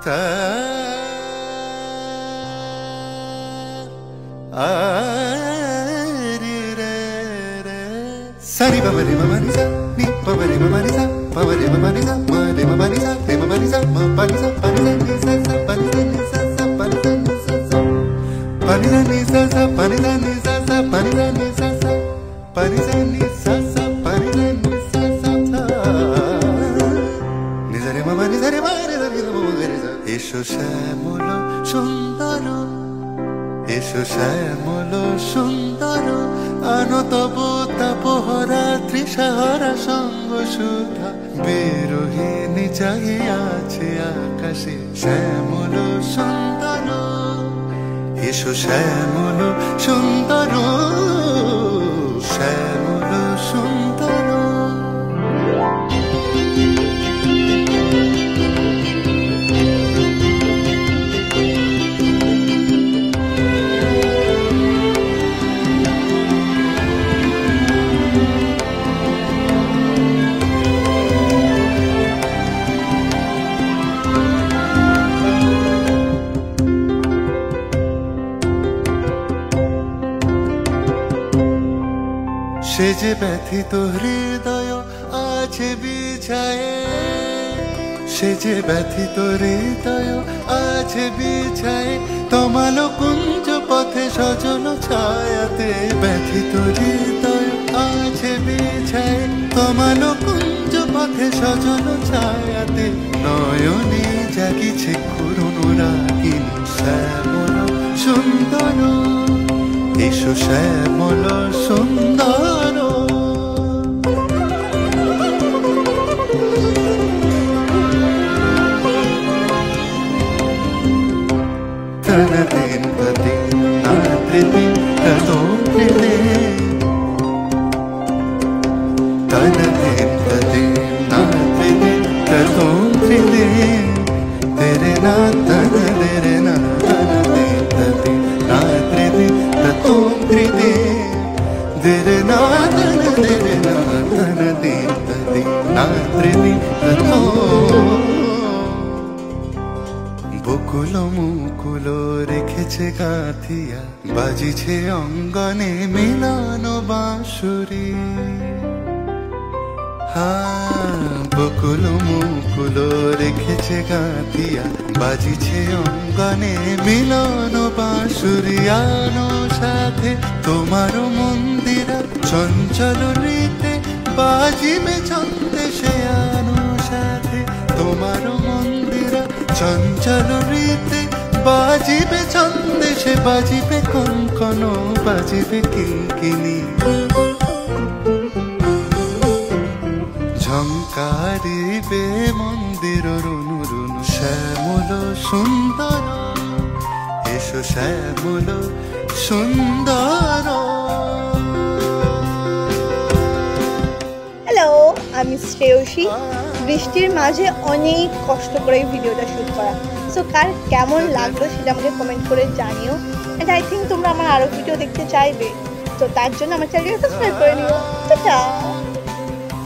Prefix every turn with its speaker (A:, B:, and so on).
A: Sari ba ba re ma ma ni sa ni ba ba re ma ma ni sa ba ba re ma ma ni sa ma re ma ma ni sa re ma ma ni sa ma pa ni sa pa ni sa ni sa sa pa ni sa ni sa sa pa ni sa ni sa sa pa ni sa ni sa sa pa ni sa ni sa sa pa ni sa ni sa sa pa ni sa ni sa sa pa ni sa ni sa sa ni sa re ma ma ni sa re ma re sa ni sa ma re sa esho শ্যামল সুন্দর এসো শ্যামল সুন্দর আনো তব তাপহরা তৃষাহারা সঙ্গ সুধা বিরোহিণী চাহিয়া আছে আকাশে শ্যামল সুন্দর এসো শ্যামল সুন্দর শ্যামল সুন্দর সে যে ব্যথিত হৃদয় আছে বিছায়ে সে যে ব্যথিত হৃদয় আছে বিছায়ে তমালো কুঞ্জ পথে সজল ছায়াতে ব্যথিত হৃদয় আছে বিছায়ে তমালো কুঞ্জ পথে সজল ছায়াতে নয়নে জাগিছে করুণ রাগিনী শ্যামল সুন্দর এসো শ্যামল সুন্দর তনদিন তদিন নাত্রিদিন তদোপ্রিদে তনদিন তদিন নাত্রিদিন তদোপ্রিদে তেরে না তন তেরে না তনদিন তদিন নাত্রিদিন তদোপ্রিদে তেরে না তন তেরে না তনদিন তদিন নাত্রিদিন তদো বকুল মুকুল রেখেছে গাঁথিয়া বাজিছে অঙ্গনে মিলন বাঁশুরি বকুল মুকুল রেখেছে গাঁথিয়া বাজিছে অঙ্গনে মিলন বাঁশুরি আনো সাথে তোমার মন্দিরা চঞ্চল রীতে বাজিবে ছন্দে সে আনো সাথে তোমার মন্দিরা চঞ্চল রীতে বাজিবে ছন্দে সে বাজিবে কঙ্কন বাজিবে কিঙ্কিনি ঝঙ্কারিবে মন্দির রুনু রুনু শ্যামল সুন্দর এসো শ্যামল সুন্দর
B: হ্যালো, আমি শ্রেয়সী। বৃষ্টির মাঝে অনেক কষ্ট করে এই ভিডিওটা শুট করা। সো কার কেমন লাগলো সেটা আমাকে কমেন্ট করে জানিও। অ্যান্ড আই থিঙ্ক তোমরা আমার আরও ভিডিও দেখতে চাইবে, তো তার জন্য আমার চ্যানেলটা সাবস্ক্রাইব করে নিও। টাটা।